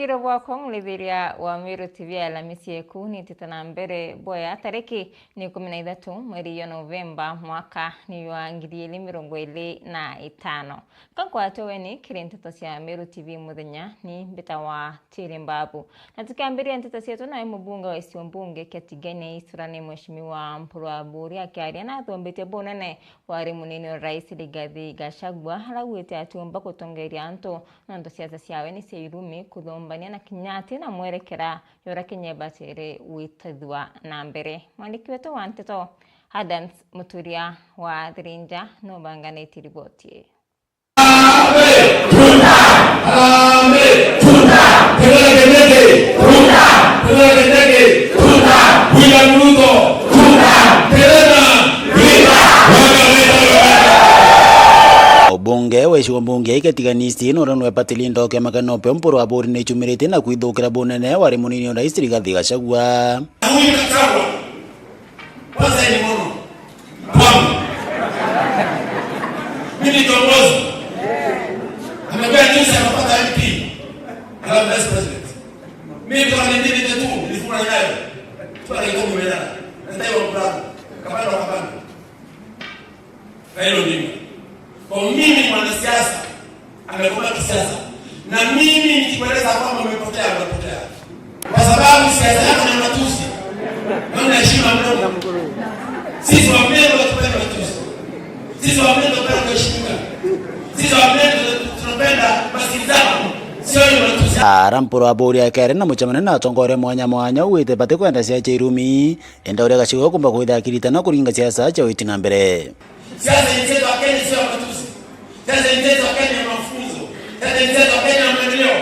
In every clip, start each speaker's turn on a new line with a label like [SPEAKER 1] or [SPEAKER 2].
[SPEAKER 1] Rugiro bwako mulithiria wa Meru TV Alhamisi yeku ni titana mbere boya tariki ni 13 mweri wa Novemba mwaka ni wa 2025 kankwa toweni kirentito cia Meru TV muthenya ni mbita wa Chirimbabu na tukiambiria ntito cietu na mbunge wa Isiwambunge Katigene Isurani Mheshimiwa Mpurwa Buri akiaria na athombete bonene wari munini wa Rais Rigathi Gachagua haragwite atuomba gutongeria antu na ndo siasa ciawe ni seirumi kuthomba na kinyati na mwerekera yora kinyeba tere witithwa na mbere. Mwandiki wetu wa Nteto Adams Muturia wa Thirinja no banganeti riboti.
[SPEAKER 2] Bunge wa Isiwambunge Katigani no patilindo ke makanope Mpurwa Buri ne chumirite na kuidhukira bonene wari munini wa Rais Rigathi Gachagua.
[SPEAKER 3] Kwanza ni mono. Mimi kiongozi. Amekuwa jinsi anapata MP. Alafu vice president. Mimi kwa nini tu nilifuna nayo. Tuale kwa mwenyewe. Ndio bravo. Kabla wakapanda. Hayo nini? Kwa mimi mwanasiasa amekuwa kisiasa na mimi nikieleza kwamba umepotea. Kwa sababu siasa yako ni matusi. Naona heshima mdogo. Sisi wa Meru tunapenda matusi. Sisi wa Meru tunapenda heshima. Sisi wa Meru tunapenda masikizano. Sio matusi.
[SPEAKER 2] Mpurwa Buri akere na muchamane na tongore mwanya wite bate kwenda cia Chirumi enda uri Gachagua kumba kuitha kiritana kuringa siasa cha witinga mbere.
[SPEAKER 3] Siasa yetu wa Kenya sio matusi. Siasa yetu wa Kenya mafunzo. Siasa yetu wa Kenya maendeleo.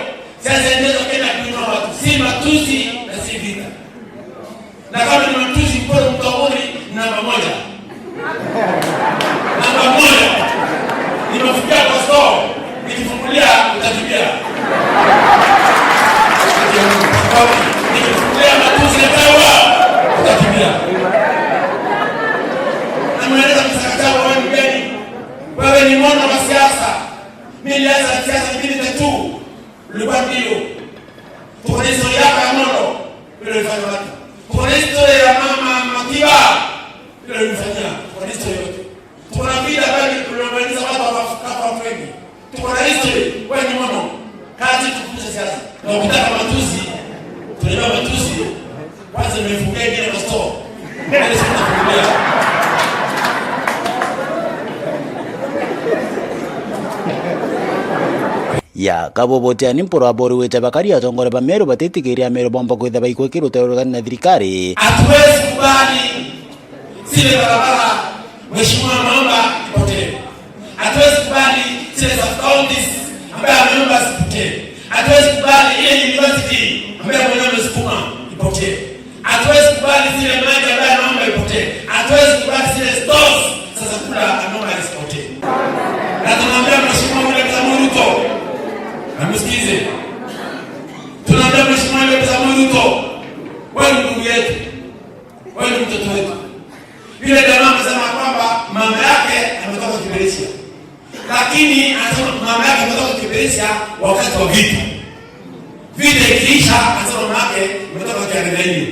[SPEAKER 3] Siasa yetu wa Kenya kuinua watu. Si matusi na si vita. Na kama ni matusi kwa mtawori namba moja. Nimefikia kwa store. Nikifungulia utatumia. Nikifungulia matusi ya tawa utatumia. Na mweneza msakatawa wani gani? Wewe ni mwana wa siasa. Mimi nilianza siasa 2002. Ulikuwa ndio. Tuko historia yako ya mono. Ile ilifanya wapi? Tuko historia ya mama Makiba. Ile ilifanya. Tuko historia yote. Tuko na vida bali tuliomaliza watu hapa wengi. Tuko na historia. Wewe ni mono. Kazi tukuze siasa. Na ukitaka matusi, tunajua matusi. Kwanza nimefungia ile na store. Ile sasa tunafungia.
[SPEAKER 2] Ya kabobotea ni Mpurwa Buri wete bakari atongore ba Meru batitikiria Meru bomba kwitha baikwe kirutero na thirikari.
[SPEAKER 3] Hatuwezi kubali zile barabara mheshimiwa naomba ipotee. Hatuwezi kubali zile za counties ambaye ameomba zipotee. Hatuwezi kubali ile university ambaye mwenyewe amesukuma ipotee. Hatuwezi kubali zile maji ambaye anaomba ipotee. Hatuwezi kubali zile stores sasa kula anaomba isipotee. Na tunamwambia mheshimiwa Ruto amesikize. Tunaambia mheshimiwa Ruto, wewe ni ndugu yetu. Wewe ni mtoto wetu. Vile jamaa amesema kwamba mama yake ametoka Kiberesia. Lakini anasema mama yake ametoka Kiberesia wakati wa vita. Vita ikiisha anasema mama yake ametoka Kiangaini.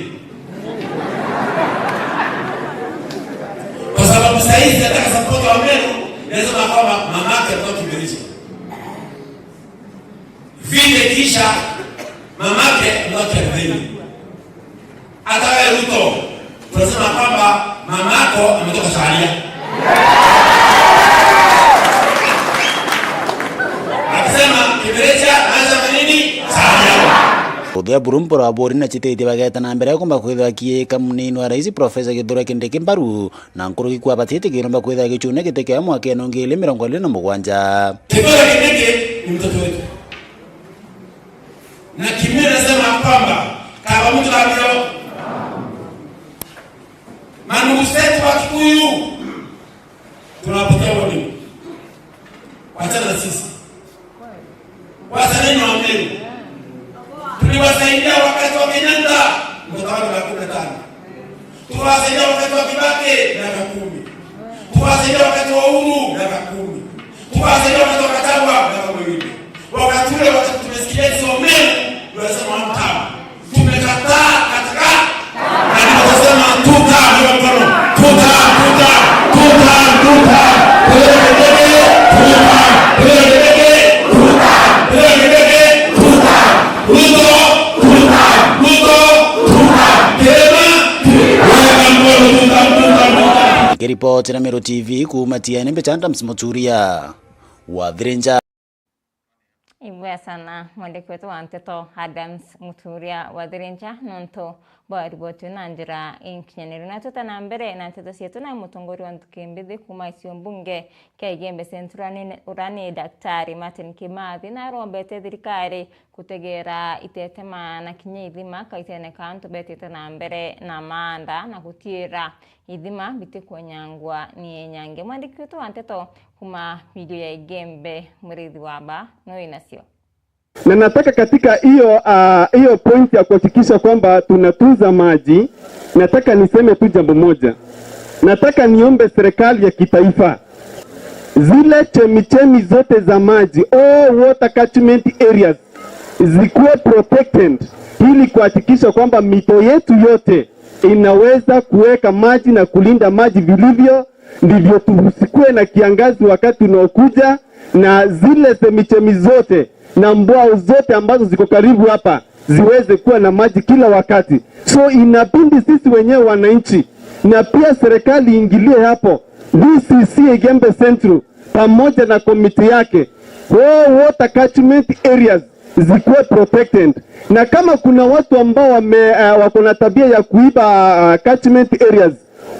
[SPEAKER 3] Kwa sababu sasa hizi anataka support wa Meru, anasema kwamba mama yake ametoka Kiberesia. Vile kisha mamake mtoke mbele. Hata wewe Ruto tunasema kwamba mamako ametoka Sharia. Akisema Kiberesia anasema nini? Sharia.
[SPEAKER 2] Kuthia Mpurwa Buri na chitete bageta na mbere kumba kwitha kieka munini wa Rais Professor Kithure Kindiki Mbaru na nkuruki kwa batete kiromba kwitha gichune giteke mwaka 2027.
[SPEAKER 3] Kithure Kindiki ni mtoto wetu. Na kimi nasema kwamba kama mtu alio mandugu zetu wa Kikuyu tunapokea walimu. Wachana sisi. Wasanii wa Meru. Tuliwasaidia wakati wa Kenyatta mtawala wa 15. Tuwasaidia wakati wa Kibaki miaka 10. Tuwasaidia wakati wa Uhuru miaka 10. Tuwasaidia wakati wa Gachagua miaka 2. Wakati ule wakati tumesikia hizo Meru
[SPEAKER 2] Nikiripoti na Meru TV kuma Tiani Mbechanda Msimoturia wa Virenja.
[SPEAKER 1] Ibwa sana mwandiki wetu wa Nteto Adams Muturia wa Virenja nonto baribotu na njira inkinyaniro na tutana mbere na Nteto sietu na mutongori wa Ntukimbithi kuma isio mbunge kia Igembe Central urani Daktari Martin Kimathi na rombete thirikari kutegera itetema na kinya ithima kaitene kanto betete na mbere na manda na kutira ithima bitikonyangwa ni nyange. Mwandiki wetu wa Nteto kuma video ya Igembe murithi waba no inasio.
[SPEAKER 4] Na nataka katika hiyo point ya kuhakikisha kwamba tunatunza maji, nataka niseme tu jambo moja. Nataka niombe serikali ya kitaifa, zile chemichemi zote za maji, all water catchment areas zikuwe protected, ili kuhakikisha kwamba mito yetu yote inaweza kuweka maji na kulinda maji vilivyo, ndivyo tusikue na kiangazi wakati unaokuja, na zile chemichemi zote na mbwao zote ambazo ziko karibu hapa ziweze kuwa na maji kila wakati. So inabidi sisi wenyewe wananchi na pia serikali ingilie hapo. DCC Igembe Central pamoja na komiti yake, all water catchment areas zikuwe protected. Na kama kuna watu ambao wako na tabia ya kuiba catchment areas,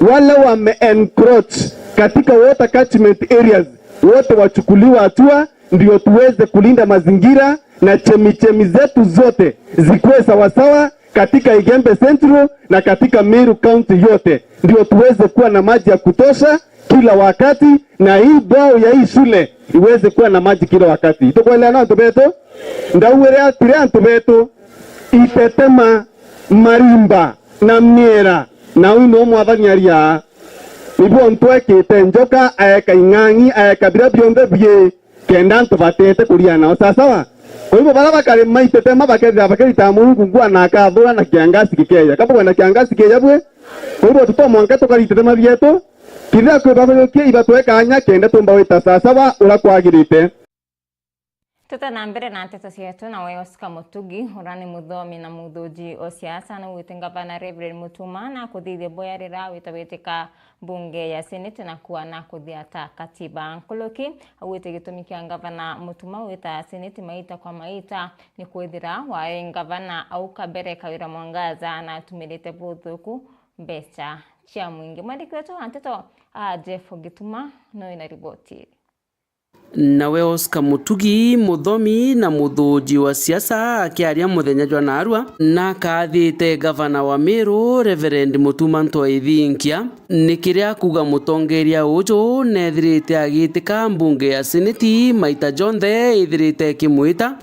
[SPEAKER 4] wale wame encroach katika water catchment areas, wote wachukuliwa hatua, ndio tuweze kulinda mazingira na chemichemi zetu zote zikuwe sawasawa katika Igembe Central na katika Meru County yote, ndio tuweze kuwa na maji ya kutosha kila wakati, na hii bwao ya hii shule iweze kuwa na maji kila wakati. Tukweleana antu betu, ndawere atire antu betu itetema marimba na miera na wino mwathaniaria nibo ntwekite njoka aeka ing'ang'i aeka bira byombe bye kenda ntubatete kuriana sawa. Kwa hivyo bala bakare maitetema bakirita Mungu ngwa na akathura na kiangazi kikeya kapo na kiangazi keya bwe. Kwa hivyo tutomwanka tukaritetema byetu kila kwa babayokie ibatweka anya kenda tumbawita sawa urakwagirite.
[SPEAKER 1] Tutana mbere na Nteto sietu na wewe Oscar Mutugi urani muthomi na muthuji o siasa na witenga bana Reverend Mutuma na kuthithia boyarira witawitika bunge ya Senate na kuwa na kuthiata katiba nkuluki awite gitumi kia ngavana Mutuma wita Senate maita kwa maita ni kwithira wae ngavana au kabere Kawira Mwangaza na tumirite buthuku mbeca cia mwingi. Mwandiki wetu wa Nteto Jeff Gituma no ina ripoti.
[SPEAKER 5] Nawe Oscar Mutugi muthomi na muthuji wa siasa akiaria muthenya jwa narua na kathite gavana wa Meru Reverend Mutuma Ntoithinkia nikiria kuga mutongeria uju nethirite agitika mbunge ya Senate maita jonthe ithirite kimwita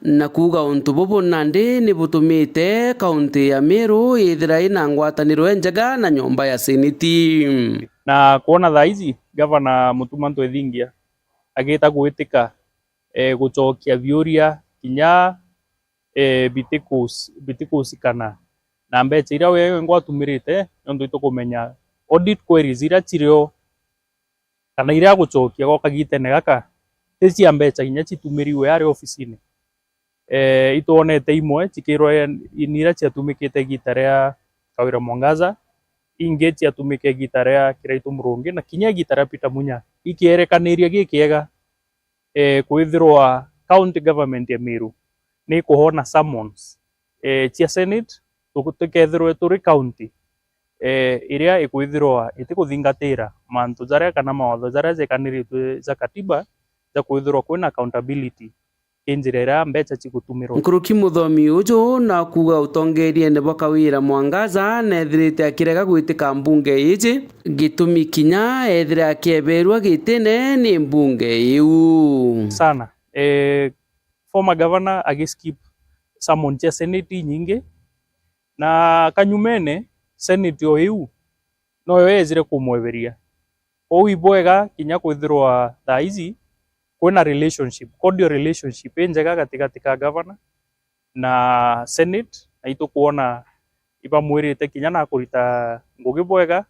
[SPEAKER 5] na kuga untu bubu nandi ni butumite kaunti ya Meru ithira ina ngwataniro njega na nyomba ya Senate.
[SPEAKER 6] Na kuona thaizi gavana Mutuma Ntoithinkia agita gwitika gucokia viuria kinya bitikusikana na mbeca iria we ngwatumirite nondu itukumenya audit queries iria cirio kana iria gucokia gokagitene gaka cia mbeca inya citumiriwe ari ofisini ituonete imwe cikirwo iria ciatumikite gita ria Kawira Mwangaza, inge ciatumike gita ria Kiraitu Murungi na kinya gita ria Peter Munya ikierekaniria gikiega kwithirwa county government ya Meru ni kuhona summons cia Senate tukethirwe turi county iria ikwithirwa itikuthingatira mantu jaria kana mawatho jaria jekaniritwe za katiba za kwithirwa kwina accountability injirera mbeca cigutumirwo.
[SPEAKER 5] Nkuruki muthomi uju na kuga utongerie nebo Kawira Mwangaza nethirite akirega gwitika mbunge iji gitumi kinya ethira akieberwa gitene ni mbunge iu
[SPEAKER 6] sana. Former governor agiskip summon cia Senate nyingi na kanyumene Senate o iu no yo yezire kumweberia o ibwega kinya kwithirwa thaizi kuna relationship, cordial relationship njega katikati ka governor na Senate na itukuona iba mwirite kinya na kurita ngugi bwega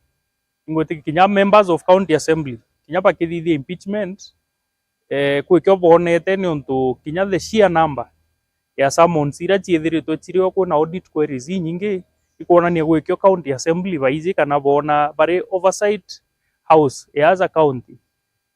[SPEAKER 6] ingwete kinya members of county assembly kinya bakithithia impeachment kwikio bonete ni untu kinya the sheer number ya summons iria ciithiritwe cirio kuna audit queries nyingi ikuonania gwikio county assembly baizi kana bona bari oversight house as a county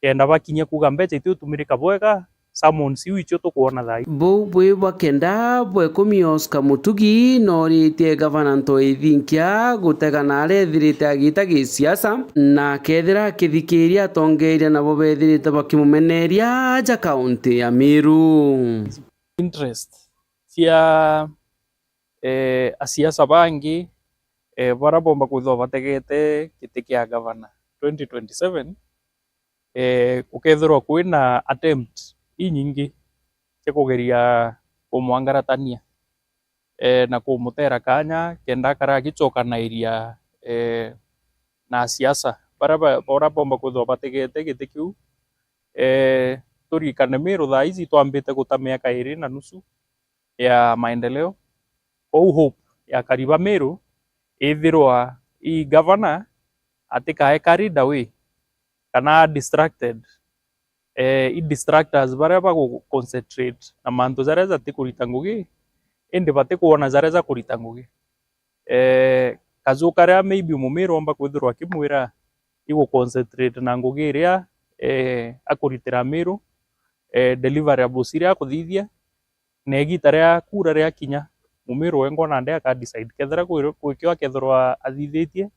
[SPEAKER 6] kenda bakinya kuga mbeca itu tumirika bwega summons icio tukuona thai
[SPEAKER 5] bou bwi bwakenda bwekumi Oscar Mutugi noritie gavana Ntoi Thinkia gutega na arethirite agita gisiasa na kethira kithikiria atongeria nabo bethirite bakimumeneria aja county ya Meru.
[SPEAKER 6] Interest cia asiasa bangi bara bomba kwithwa bategete giti kia gavana 2027 ukethirwa kwina attempt inyingi cia kugeria kumwangaratania na kumutera kanya kenda kara agicokanairia na siasa bara bomba kwithwa bategete giti kiu turikane Meru thaa ici twambite guta miaka 2.5 ya maendeleo ou hope ya kariba Meru ithirwa i governor atikae carried away kana distracted i distractors baria bagu concentrate na mantu zaria zatikurita ngugi indi batikuona zaria za kurita ngugi kazu karia maybe Mumiru omba kwithirwa akimwira igu concentrate na ngugi iria akuritira Meru deliverables iria akuthithia na igita ria kura ria kinya Mumiru wengo na nde aka decide kethira gwikio akethirwa athithitie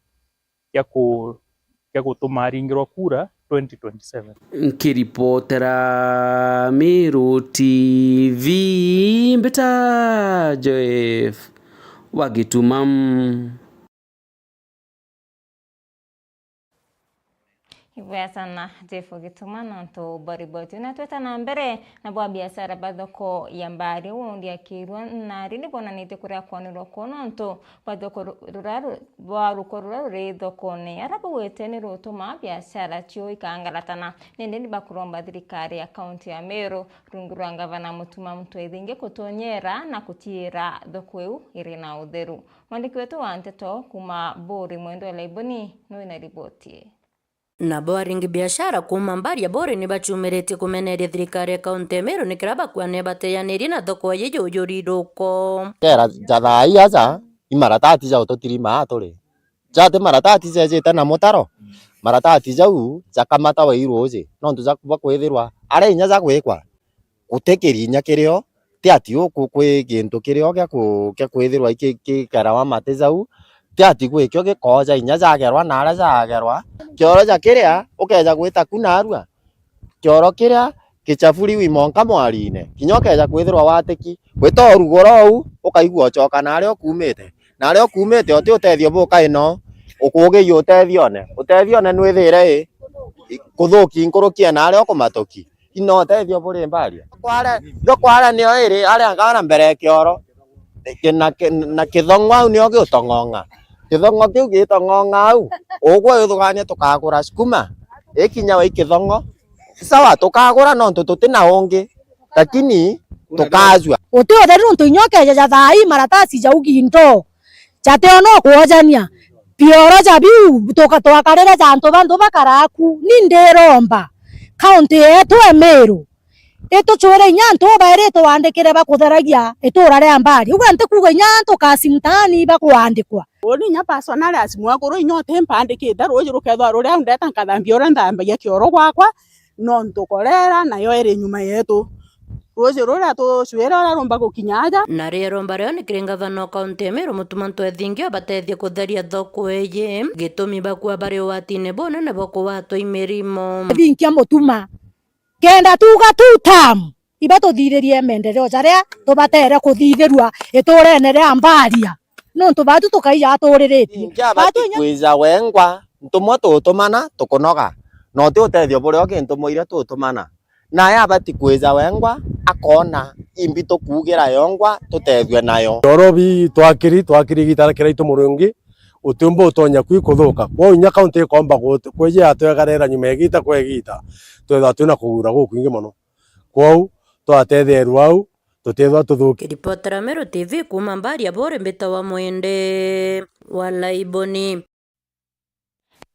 [SPEAKER 6] ya gutuma aringirwa kura 2027.
[SPEAKER 5] Nkiripotera Meru TV mbita Joef Wagitumam.
[SPEAKER 1] Hivyo sana Jeff Gituma na nto bariboti unatweta na mbere na bwa biashara bathoko ya mbari undi akirwa na rini bona nite kuria kwanirwa kono nto bathoko ruraru bwa rukorura ri thoko ne arabu wetene rutuma biashara cio ikangaratana nende ni bakuromba thirikari ya county ya Meru rungurwa gavana Mutuma Ntoi Thinkia kutonyera na kutira thoko eu iri na utheru. Mwandiki wetu wa Nteto kuma Bori Mwendo Laiboni no ina ripoti
[SPEAKER 7] na boaringi biashara kuma mbari ya Bori ni bachumirete kumeneria thirikari ya kaunti ya Meru nikira bakwane bateyaniri na thoko ye yoyoriroko
[SPEAKER 8] kera jathai aja imaratati ja utotirima aturi jate maratati jete na motaro maratati jau jakamata wairwo je no ndu jakuba kwithirwa are inya ja gwikwa gutekeri inya kirio ti ati ukwe gintu kirio gya kwithirwa iki karawa mate jau ti ati gwikio gikoja inya jagerwa na ara jagerwa kioro ja kiria ukeja gwita kunarua kioro kiria kichafuri wi monka mwarine kinya ukeja kwithirwa wateki gwita rugoro u ukaigua choka na ario kumite oti utethio buka ino ukugiyo utethio ne nwithire kuthuki nkurukia na ario kumatoki ino utethio buri mbaria kware nio iri aria ngana mbere kioro na kithongwa nio giutong'ong'a kithongo kiu gitong'ong'a au ugwo ithugania tukagura sukuma ikinya wa ikithongo sawa tukagura no tutina ungi lakini tukazwa
[SPEAKER 9] uti otheru ntunyoke ja thai maratasi ja uginto jate ono kuojania pioro ja biu tukatwakarira ja ntu bantu bakaraku ni ndiromba county yetu ya Meru ituchore nyanto baire to wandikire bakutheragia itura ria mbari uga ntikuga nyanto kasimtani bakwandikwa
[SPEAKER 10] oni nya personal asimwa koro inyote mpandikite ruji rukethwa ruria ndeta nkathambia ora ndambagia kioro gwakwa no ntukorera nayo iri nyuma yetu ruji ruria tucwira ora rumba gukinyaja
[SPEAKER 7] na rero mbareo ni gavana kaunti ya Meru Mutuma Ntoi Thinkia batethia kutheria thoko eye gitumi bakwa bari watine bona na boko watoi mirimo
[SPEAKER 9] Thinkia Mutuma kenda tuga tutam iba tuthiririe mendereo jaria tubatere kuthithirwa iturene ria mbaria no tubatu tukaija aturiritie
[SPEAKER 8] batu kwiza wengwa ntumwa tutumana tukunoga no ti utethio buria kintu muire tutumana na ya bati kwiza wengwa akona imbi tukugira yongwa tutethio nayo
[SPEAKER 11] orobi twakiri gitara kira itumurungi utumbo utonya kwikuthuka kwa inya county komba kweje atwegarera nyuma gita kwegita twetha tuna kugura gukwingi muno kwau twatetherwa au tutethwa tuthuki.
[SPEAKER 7] Ripotera Meru TV kuma mbari ya Bori mbita wa Mwende wa Laiboni.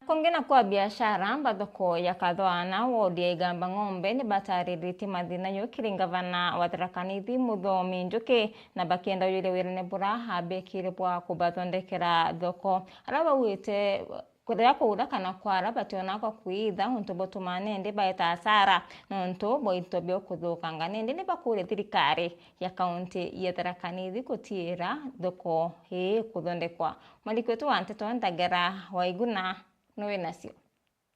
[SPEAKER 1] Kongena kwa biashara bathoko ya Kathwana wodi ya Igamba Ng'ombe ni bataririti mathina yukiri gavana wa Tharaka Nithi Muthomi Njuki na bakienda yule wirene bura habekire bwa kubathondekera thoko araba wite kuria kuura kana kwara bationa kwa kuitha untu botumane ndi baita hasara nontu boito byo kuthukanga nindi ni bakure thirikari ya kaunti ya Tharaka Nithi kutira thoko hii kuthondekwa malikwetu wa Nteto Ndagera Waiguna nowe nasio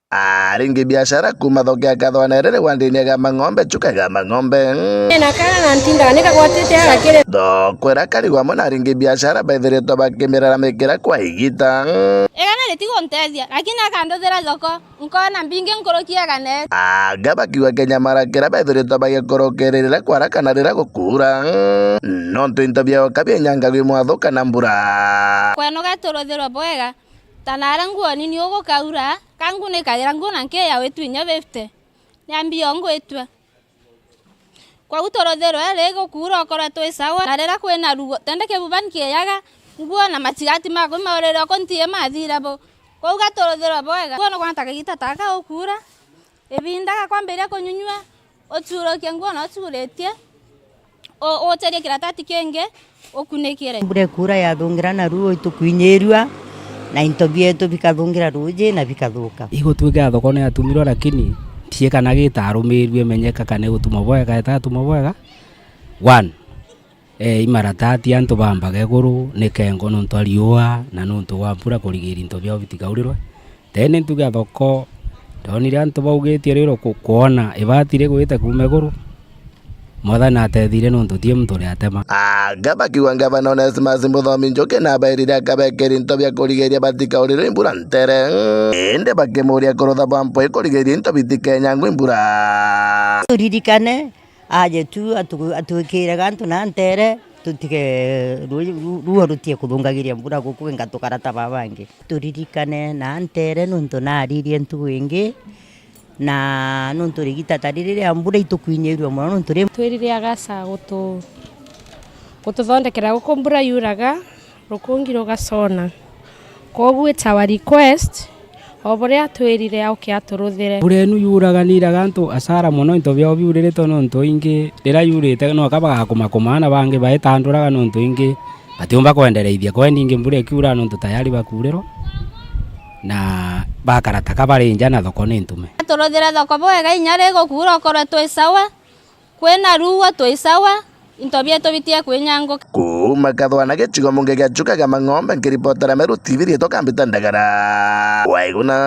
[SPEAKER 12] aringi biashara kuma thoko ya Kathwana rere wandini ya Igamba Ng'ombe chuka Igamba Ng'ombe
[SPEAKER 9] na kana na ntinda nika gwatete agakire
[SPEAKER 12] thoko ira kari wamo na aringi biashara baithiritwo bakimirara mikira kwa igita
[SPEAKER 13] egana letigo ntezia lakini akandothera thoko nkona mbinge nkorokia gane
[SPEAKER 12] aga bakiwa Kenya marakira baithiritwo bagikorokerera kwara kana rira gukura nontu into byao kabia nyanga gwi mwatho kana mbura
[SPEAKER 13] kweno gatorotherwa bwega tanara nguo nini ugo kaura kangu ne kaira nguo nanke ya wetu inya 50 niambio ngo etwa kwa utorotherwa lego kura okora to sawa narera kwena rugo tendeke bubanki yaga nguo na matigati mako maorero kontie mathira bo kwa ugatorotherwa bwega ngono kwanta kagita taka okura ebindaga kwamberia kunyunywa oturokia nguo na oturetie o teria kiratati kenge okunekire
[SPEAKER 14] mbure kura ya thungira na ruo itukuinyerua na into bietu bikathungira ruje na bikathuka
[SPEAKER 5] igotwika thoko ne atumirwo lakini tie kana gitarumirwe menyeka kana gutuma bwega etatuma bwega 1 imaratati antu bambaga iguru ni kengo nontu ariua na nontu wa mbura kurigiri into byao bitikaurirwe tene ntuga thoko ndonire antu baugitie rero kuona ibatire gwita kuma iguru Mwathana atethire nontu tie muntu ria atema
[SPEAKER 12] aga bakiwa gavana Onesmus Muthomi Njuki na bairire akabekeri into bya kurigeria batikaurire imbura ntere ende bakimuria kurutha bampo ikurigeria into bitikenyangwa imbura
[SPEAKER 14] turirikane aje tu atwikire gantu na ntere tutike ruo rutie kuthungagiria mbura guku ngatukarata babangi turirikane na ntere nontu na aririe ntu wingi na nontu rigita taririre ambura itukuinyerwa muno nontu
[SPEAKER 15] twirire agasa gututhondekera guku mbura yuraga rukungi rugacona koguo it's our request oburia twirire auke aturuthire
[SPEAKER 5] mbura enu yuraga niraga antu asara muno into byao biurire nontu ingi rira yurite no kabaga kumakumana bangi baitanduraga nontu ingi batiumba kwendereithia kwendi ingi mbura ikiura nontu tayari bakuriro na bakarata kabarinja na thoko ni ntume
[SPEAKER 13] turothera thoko bwega inyare gukura okora twi sawa kwena ruwa twi sawa into bietu bitie kwinyango
[SPEAKER 12] kuma Kathwana gicigo munge gia chuka Igamba Ng'ombe nkiripotera Meru TV rieto Kambita Ndagara Waiguna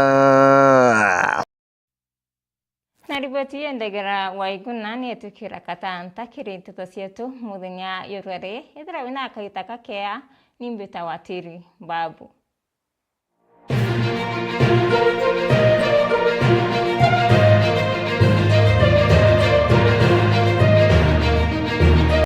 [SPEAKER 1] na riboti ya Ndagara Waiguna ni etukira katanta kiri nteto cietu muthenya yorwere ethira wina akaita kakea ni mbita watiri babu.